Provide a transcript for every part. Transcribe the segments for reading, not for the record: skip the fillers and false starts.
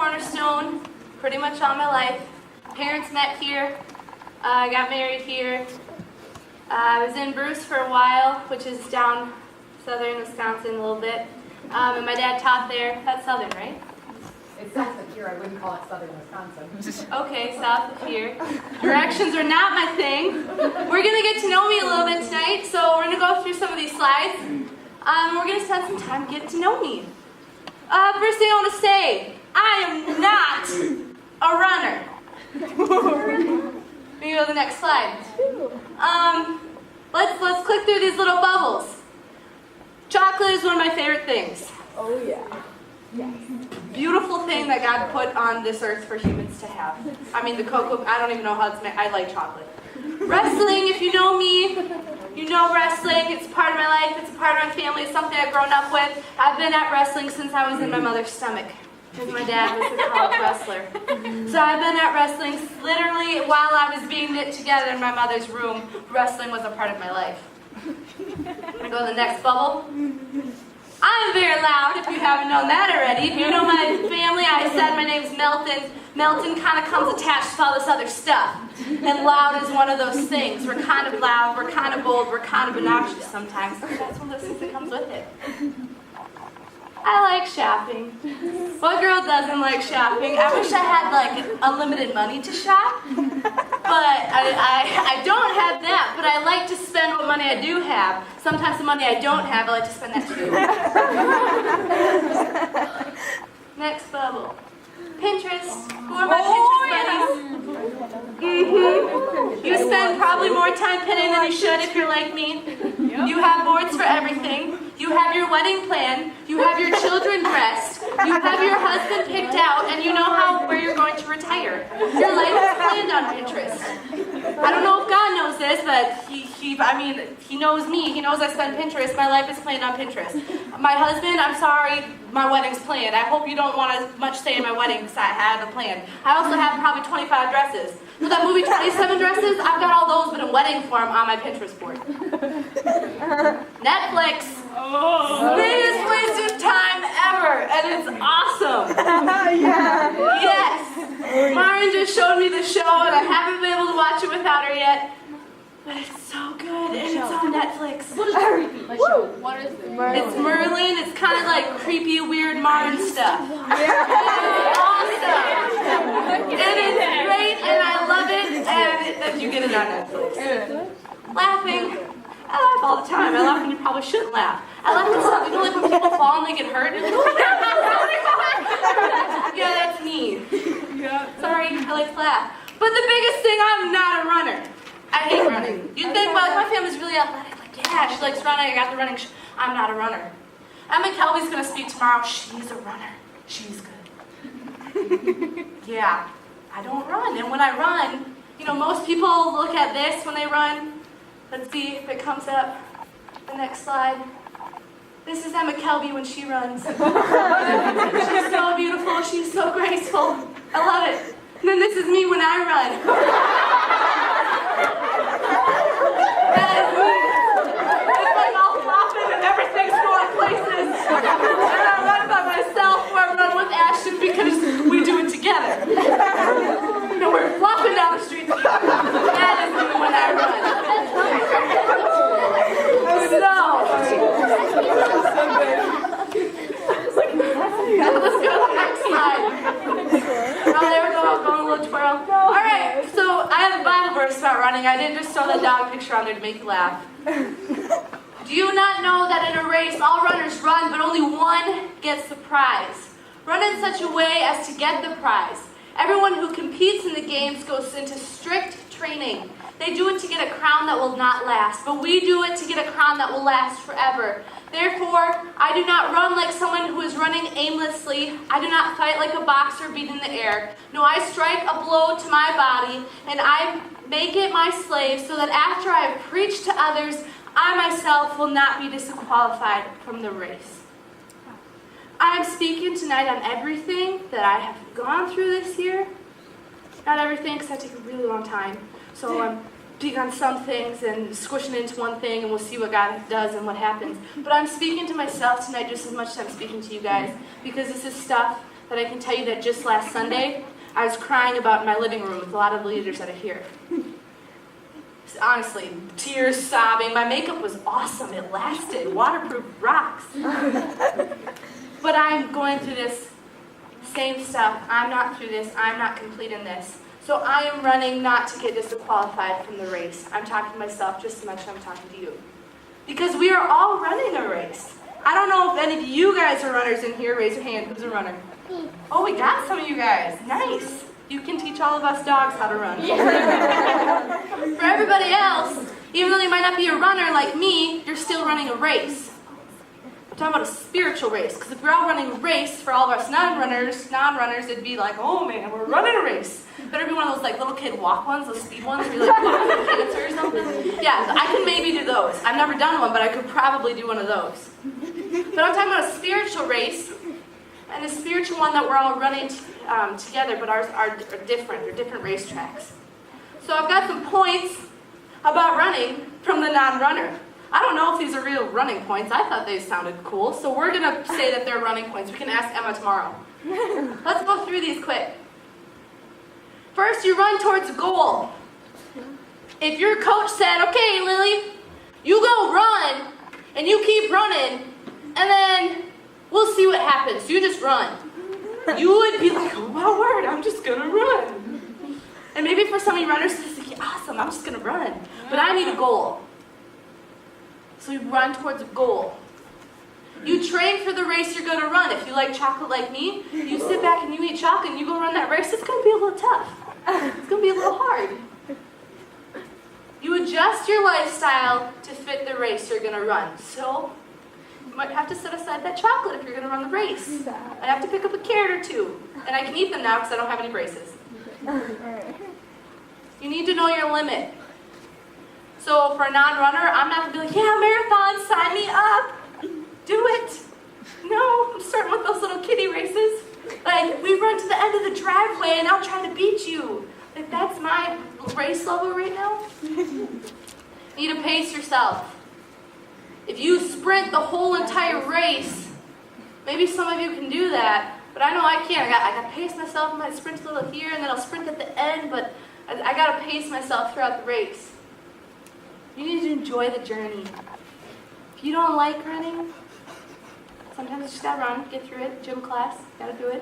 Cornerstone pretty much all my life. Parents met here. I got married here. I was in Bruce for a while, which is down southern Wisconsin a little bit. And my dad taught there. That's southern, right? It's south of here. I wouldn't call it southern Wisconsin. Okay, south of here. Directions are not my thing. We're going to get to know me a little bit tonight, so we're going to go through some of these slides. We're going to spend some time getting to know me. First thing I want to say, I am not a runner. We can go to the next slide. Let's click through these little bubbles. Chocolate is one of my favorite things. Oh yeah. Yes. Beautiful thing that God put on this earth for humans to have. I mean, the cocoa, I don't even know how it's made. I like chocolate. Wrestling, if you know me, you know wrestling. It's part of my life. It's a part of my family. It's something I've grown up with. I've been at wrestling since I was in my mother's stomach, because my dad was a college wrestler. So I've been at wrestling literally while I was being knit together in my mother's room. Wrestling was a part of my life. I go to the next bubble. I'm very loud, if you haven't known that already. If you know my family, I said my name's Melton. Melton kind of comes attached to all this other stuff. And loud is one of those things. We're kind of loud, we're kind of bold, we're kind of obnoxious sometimes. That's one of those things that comes with it. I like shopping. What girl doesn't like shopping? I wish I had like unlimited money to shop. But I don't have that, but I like to spend what money I do have. Sometimes the money I don't have, I like to spend that too. Next bubble. Pinterest. Who are my Pinterest buddies? You spend probably more time pinning than you should if you're like me. You have boards for everything. You have your wedding plan. You have your children dressed. You have your husband picked out, and you know where you're going to retire. Your life is planned on Pinterest. I don't know if God knows this, but he knows me. He knows I spend Pinterest. My life is planned on Pinterest. My husband, I'm sorry, my wedding's planned. I hope you don't want as much say in my wedding because I had a plan. I also have probably 25 dresses. So that movie 27 Dresses, I've got all those but in wedding form on my Pinterest board. Netflix. Biggest waste of time ever, and it's awesome. Yes. Lauren just showed me the show, and I haven't been able to watch it without her yet. But it's so good, and it's on Netflix. What is it? What is it? It's Merlin. It's kind of like creepy, weird, modern stuff. It's awesome. And it's great, and I love it, and you get it on Netflix. Laughing. I laugh all the time. I laugh when you probably shouldn't laugh. I laugh at stuff. You know, like when people fall and they get hurt? Yeah, that's me. Sorry, I like to laugh. But the biggest thing, I'm not a runner. I hate running. You'd think, well, my family's really athletic. Like, yeah, she likes running. I got the running. I'm not a runner. Emma Kelby's going to speak tomorrow. She's a runner. She's good. Yeah, I don't run. And when I run, you know, most people look at this when they run. Let's see if it comes up. The next slide. This is Emma Kelby when she runs. She's so beautiful. She's so graceful. I love it. And then this is me when I run. That is me. It's like all flopping and everything's going places. And I run by myself or I run with Ashton because we do it together. And we're flopping down the street together. That is me when I run. Let's go to the next slide. Oh, there we go. I'm going a little twirl. Alright, so I have a Bible verse about running. I didn't just throw that dog picture on there to make you laugh. Do you not know that in a race all runners run, but only one gets the prize? Run in such a way as to get the prize. Everyone who competes in the games goes into strict training. They do it to get a crown that will not last, but we do it to get a crown that will last forever. Therefore, I do not run like someone who is running aimlessly. I do not fight like a boxer beating the air. No, I strike a blow to my body, and I make it my slave, so that after I have preached to others, I myself will not be disqualified from the race. I am speaking tonight on everything that I have gone through this year. Not everything, because that takes a really long time. So I'm speaking on some things and squishing it into one thing, and we'll see what God does and what happens. But I'm speaking to myself tonight just as much as I'm speaking to you guys, because this is stuff that I can tell you that just last Sunday, I was crying about in my living room with a lot of leaders that are here. Honestly, tears, sobbing. My makeup was awesome. It lasted. Waterproof rocks. But I'm going through this same stuff. I'm not through this. I'm not complete in this. So I am running not to get disqualified from the race. I'm talking to myself just as much as I'm talking to you. Because we are all running a race. I don't know if any of you guys are runners in here. Raise your hand. Who's a runner? Oh, we got some of you guys. Nice. You can teach all of us dogs how to run. For everybody else, even though you might not be a runner like me, you're still running a race. I'm talking about a spiritual race. Because if we're all running a race, for all of us non-runners, it'd be like, oh man, we're running a race. Better be one of those like little kid walk ones, those speed ones, where you like walk with cancer or something. Yeah, I can maybe do those. I've never done one, but I could probably do one of those. But I'm talking about a spiritual race, and a spiritual one that we're all running together, but ours are different. They're different racetracks. So I've got some points about running from the non-runner. I don't know if these are real running points. I thought they sounded cool, so we're going to say that they're running points. We can ask Emma tomorrow. Let's go through these quick. First, you run towards a goal. If your coach said, okay, Lily, you go run, and you keep running, and then we'll see what happens. You just run. You would be like, oh my word, I'm just going to run. And maybe for some of you runners, it's like, awesome, I'm just going to run. But I need a goal. So you run towards a goal. You train for the race you're going to run. If you like chocolate like me, you sit back and you eat chocolate and you go run that race. It's going to be a little tough. It's going to be a little hard. You adjust your lifestyle to fit the race you're going to run. So you might have to set aside that chocolate if you're going to run the race. I have to pick up a carrot or two. And I can eat them now because I don't have any braces. You need to know your limit. So for a non-runner, I'm not going to be like, yeah, marathon, sign me up. Do it. No, I'm starting with those little kiddie races. Like, we run to the end of the driveway and I'll try to beat you. Like, that's my race level right now. You need to pace yourself. If you sprint the whole entire race, maybe some of you can do that, but I know I can't. I got to pace myself. I might sprint a little here and then I'll sprint at the end, but I got to pace myself throughout the race. You need to enjoy the journey. If you don't like running, sometimes you just gotta run, get through it, gym class, gotta do it.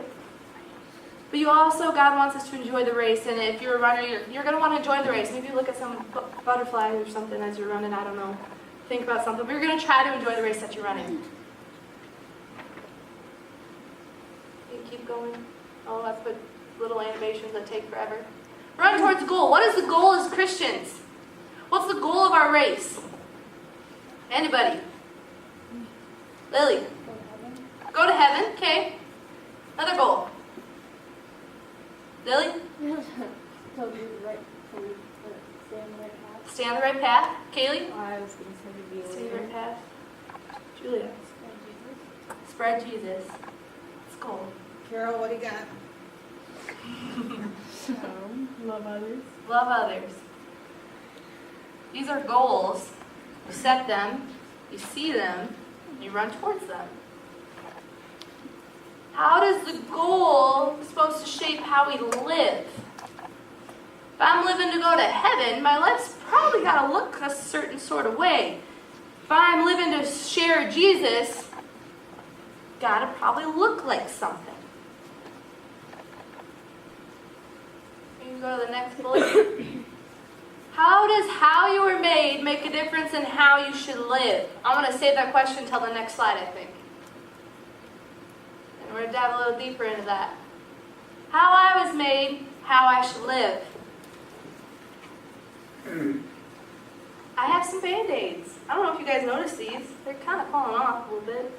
But you also, God wants us to enjoy the race, and if you're a runner, you're gonna want to enjoy the race. Maybe look at some butterflies or something as you're running, I don't know. Think about something, but you're gonna try to enjoy the race that you're running. You keep going. Oh, that's what little animations that take forever. Run towards the goal. What is the goal as Christians? What's the goal of our race? Anybody? Lily? Go to heaven. Okay. Another goal. Lily? Stay on the right path. Kaylee? I was going to say to Stay on the right path. Julia? Spread Jesus. Let's go. Carol, what do you got? love others. Love others. These are goals. You set them, you see them, and you run towards them. How does the goal supposed to shape how we live? If I'm living to go to heaven, my life's probably got to look a certain sort of way. If I'm living to share Jesus, got to probably look like something. You can go to the next bullet. How does how you were made make a difference in how you should live? I'm going to save that question until the next slide, I think. And we're going to dive a little deeper into that. How I was made, how I should live. I have some Band-Aids. I don't know if you guys noticed these. They're kind of falling off a little bit.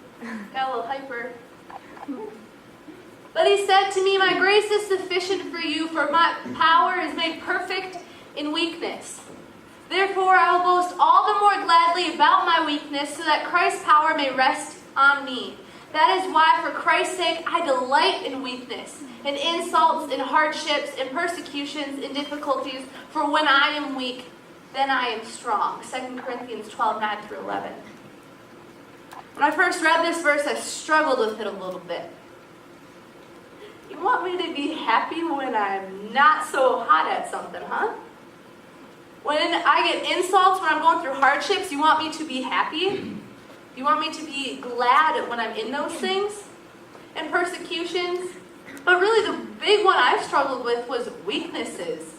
Got a little hyper. But he said to me, my grace is sufficient for you, for my power is made perfect in weakness. Therefore, I will boast all the more gladly about my weakness, so that Christ's power may rest on me. That is why, for Christ's sake, I delight in weakness, in insults, in hardships, in persecutions, in difficulties. For when I am weak, then I am strong. 2 Corinthians 12:9-11. When I first read this verse, I struggled with it a little bit. You want me to be happy when I'm not so hot at something, huh? When I get insults, when I'm going through hardships, you want me to be happy? You want me to be glad when I'm in those things? And persecutions? But really the big one I struggled with was weaknesses.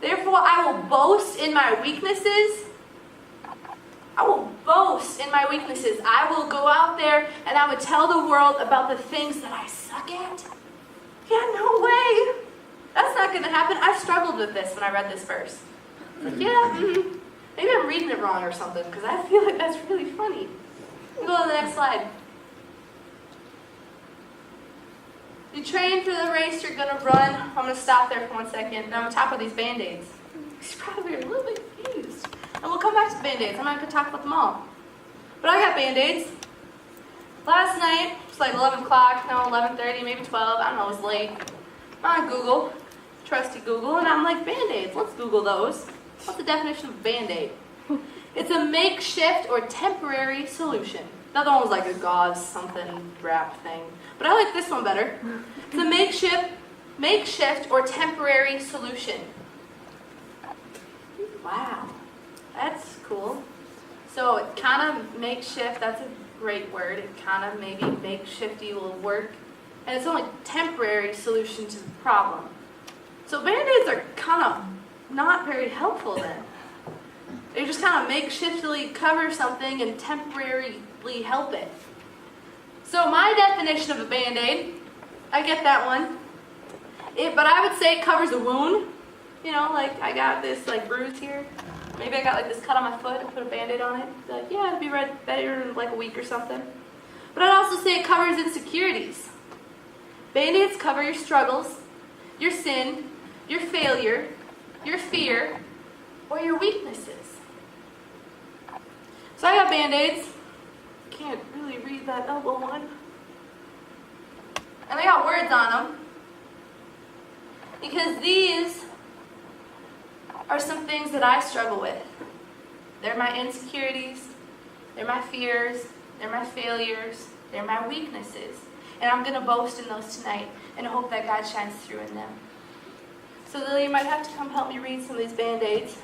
Therefore, I will boast in my weaknesses. I will boast in my weaknesses. I will go out there and I would tell the world about the things that I suck at. Yeah, no way. That's not going to happen. I struggled with this when I read this verse. Like, yeah, maybe I'm reading it wrong or something, because I feel like that's really funny. Go to the next slide. You train for the race you're going to run. I'm going to stop there for 1 second, and I'm going to talk about these Band-Aids. You probably are a little bit confused. And we'll come back to Band-Aids. I'm not going to talk about them all. But I got Band-Aids. Last night, it's like 11 o'clock, no, 11:30, maybe 12. I don't know, it was late. I'm on Google, trusty Google, and I'm like, Band-Aids, let's Google those. What's the definition of Band-Aid? It's a makeshift or temporary solution. The other one was like a gauze something wrap thing. But I like this one better. It's a makeshift or temporary solution. Wow, that's cool. So it kind of makeshift, that's a great word. It kind of maybe makeshifty will work. And it's only a temporary solution to the problem. So Band-Aids are kind of not very helpful then. They just kind of makeshiftily cover something and temporarily help it. So my definition of a Band-Aid, I get that one. But I would say it covers a wound. You know, like I got this like bruise here. Maybe I got like this cut on my foot and put a Band-Aid on it. Like, yeah, it'd be better in like a week or something. But I'd also say it covers insecurities. Band-Aids cover your struggles, your sin, your failure, your fear, or your weaknesses. So I got Band-Aids. Can't really read that elbow one. And they got words on them. Because these are some things that I struggle with. They're my insecurities, they're my fears, they're my failures, they're my weaknesses. And I'm going to boast in those tonight and hope that God shines through in them. So Lily, you might have to come help me read some of these Band-Aids.